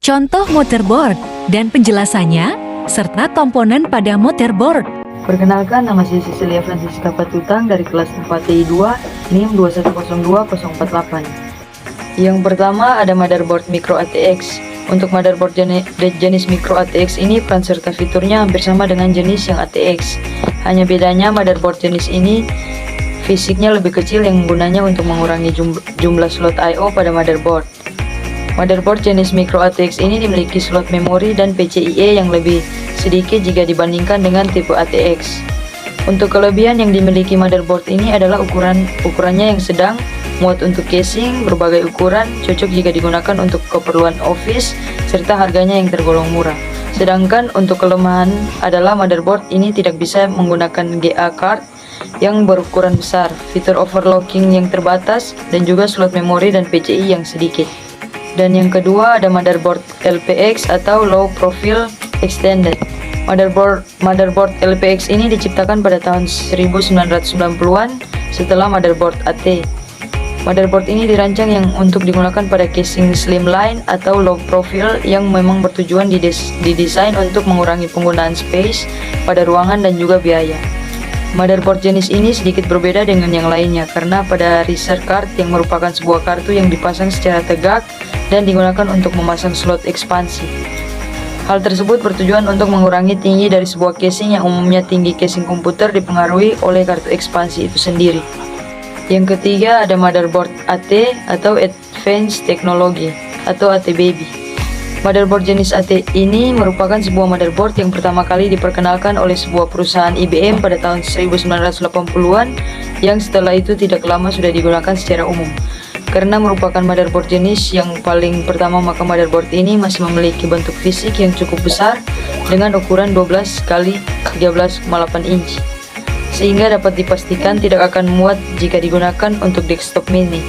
contoh motherboard, dan penjelasannya, serta komponen pada motherboard. Perkenalkan, nama saya Cecilia Francisca Patutang dari kelas 4TI2, NIM 2102048. Yang pertama ada motherboard micro ATX. Untuk motherboard jenis micro ATX ini peran serta fiturnya hampir sama dengan jenis yang ATX. Hanya bedanya motherboard jenis ini fisiknya lebih kecil yang gunanya untuk mengurangi jumlah slot I/O pada motherboard. Motherboard jenis micro ATX ini dimiliki slot memori dan PCIe yang lebih sedikit jika dibandingkan dengan tipe ATX. Untuk kelebihan yang dimiliki motherboard ini adalah ukurannya yang sedang, muat untuk casing, berbagai ukuran, cocok jika digunakan untuk keperluan office, serta harganya yang tergolong murah. Sedangkan untuk kelemahan adalah motherboard ini tidak bisa menggunakan GA card yang berukuran besar, fitur overclocking yang terbatas, dan juga slot memori dan PCI yang sedikit. Dan yang kedua ada motherboard LPX atau Low Profile Extended. Motherboard LPX ini diciptakan pada tahun 1990-an setelah motherboard AT. Motherboard ini dirancang untuk digunakan pada casing slimline atau low profile yang memang bertujuan didesain untuk mengurangi penggunaan space pada ruangan dan juga biaya. Motherboard jenis ini sedikit berbeda dengan yang lainnya karena pada riser card yang merupakan sebuah kartu yang dipasang secara tegak dan digunakan untuk memasang slot ekspansi. Hal tersebut bertujuan untuk mengurangi tinggi dari sebuah casing yang umumnya tinggi casing komputer dipengaruhi oleh kartu ekspansi itu sendiri. Yang ketiga ada motherboard AT atau Advanced Technology atau AT Baby. Motherboard jenis AT ini merupakan sebuah motherboard yang pertama kali diperkenalkan oleh sebuah perusahaan IBM pada tahun 1980-an yang setelah itu tidak lama sudah digunakan secara umum. Karena merupakan motherboard jenis yang paling pertama, maka motherboard ini masih memiliki bentuk fisik yang cukup besar dengan ukuran 12x13,8 inci. Sehingga dapat dipastikan tidak akan muat jika digunakan untuk desktop mini.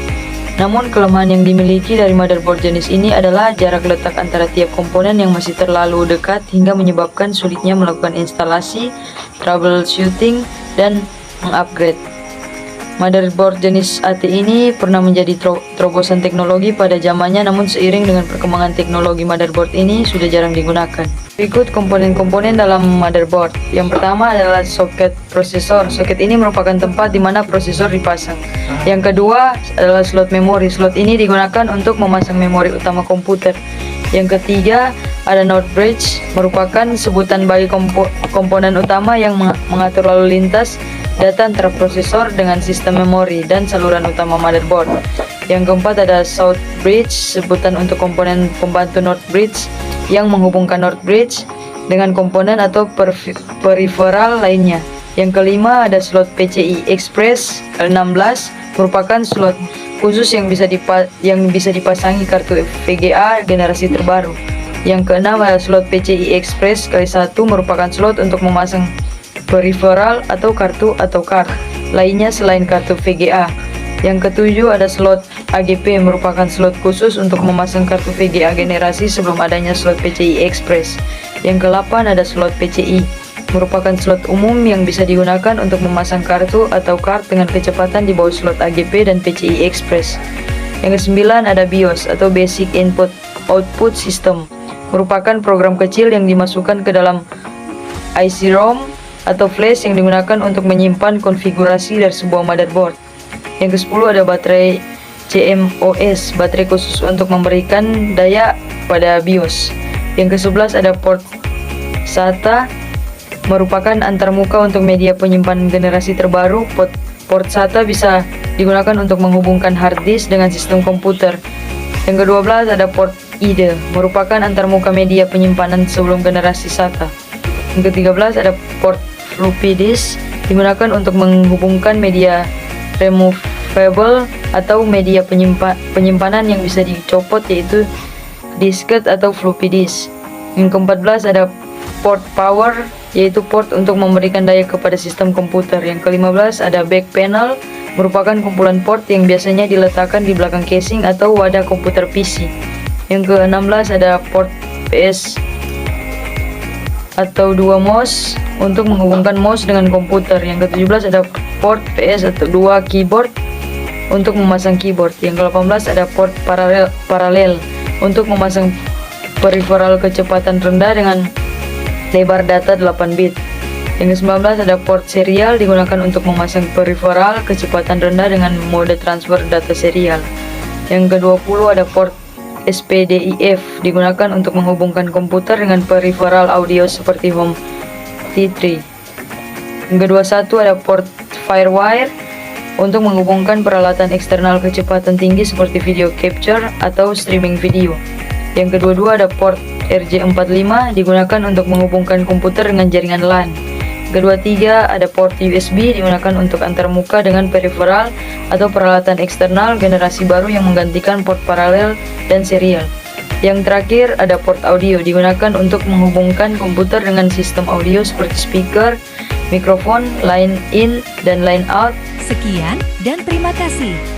Namun kelemahan yang dimiliki dari motherboard jenis ini adalah jarak letak antara tiap komponen yang masih terlalu dekat hingga menyebabkan sulitnya melakukan instalasi, troubleshooting, dan mengupgrade. Motherboard jenis AT ini pernah menjadi terobosan teknologi pada zamannya, namun seiring dengan perkembangan teknologi motherboard ini sudah jarang digunakan. Berikut komponen-komponen dalam motherboard. Yang pertama adalah soket prosesor. Soket ini merupakan tempat di mana prosesor dipasang. Yang kedua adalah slot memori. Slot ini digunakan untuk memasang memori utama komputer. Yang ketiga ada NOT bridge, merupakan sebutan bagi komponen utama yang mengatur lalu lintas data antara prosesor dengan sistem memori dan saluran utama motherboard. Yang keempat ada South bridge, sebutan untuk komponen pembantu North bridge yang menghubungkan North bridge dengan komponen atau peripheral lainnya. Yang kelima ada slot PCI Express L16, merupakan slot khusus yang bisa dipasangi kartu VGA generasi terbaru. Yang keenam ada slot PCI Express X1, merupakan slot untuk memasang peripheral atau kartu atau card lainnya selain kartu VGA. Yang ketujuh ada slot AGP, merupakan slot khusus untuk memasang kartu VGA generasi sebelum adanya slot PCI Express. Yang kedelapan ada slot PCI, merupakan slot umum yang bisa digunakan untuk memasang kartu atau card dengan kecepatan di bawah slot AGP dan PCI Express. Yang kesembilan ada BIOS atau Basic Input Output System, merupakan program kecil yang dimasukkan ke dalam IC ROM atau flash yang digunakan untuk menyimpan konfigurasi dari sebuah motherboard. Yang ke-10 ada baterai CMOS, baterai khusus untuk memberikan daya pada BIOS. Yang ke-11 ada port SATA, merupakan antarmuka untuk media penyimpanan generasi terbaru. Port SATA bisa digunakan untuk menghubungkan hard disk dengan sistem komputer. Yang ke-12 ada port IDE, merupakan antarmuka media penyimpanan sebelum generasi SATA. Yang ke-13 ada port floppy disk, digunakan untuk menghubungkan media removable atau media penyimpanan yang bisa dicopot, yaitu disket atau floppy disk. Yang ke-14 ada port power, yaitu port untuk memberikan daya kepada sistem komputer. Yang ke-15 ada back panel, merupakan kumpulan port yang biasanya diletakkan di belakang casing atau wadah komputer PC. Yang ke-16 ada port PS atau dua mouse untuk menghubungkan mouse dengan komputer. Yang ke-17 ada port PS atau dua keyboard untuk memasang keyboard. Yang ke-18 ada port paralel untuk memasang peripheral kecepatan rendah dengan lebar data 8 bit. Yang ke-19 ada port serial digunakan untuk memasang peripheral kecepatan rendah dengan mode transfer data serial. Yang ke-20 ada port SPDIF digunakan untuk menghubungkan komputer dengan peripheral audio seperti home T3. Yang ke-21 ada port Firewire untuk menghubungkan peralatan eksternal kecepatan tinggi seperti video capture atau streaming video. Yang ke-22 ada port RJ45 digunakan untuk menghubungkan komputer dengan jaringan LAN. Kedua-tiga ada port USB digunakan untuk antarmuka dengan peripheral atau peralatan eksternal generasi baru yang menggantikan port paralel dan serial. Yang terakhir ada port audio digunakan untuk menghubungkan komputer dengan sistem audio seperti speaker, mikrofon, line in, dan line out. Sekian dan terima kasih.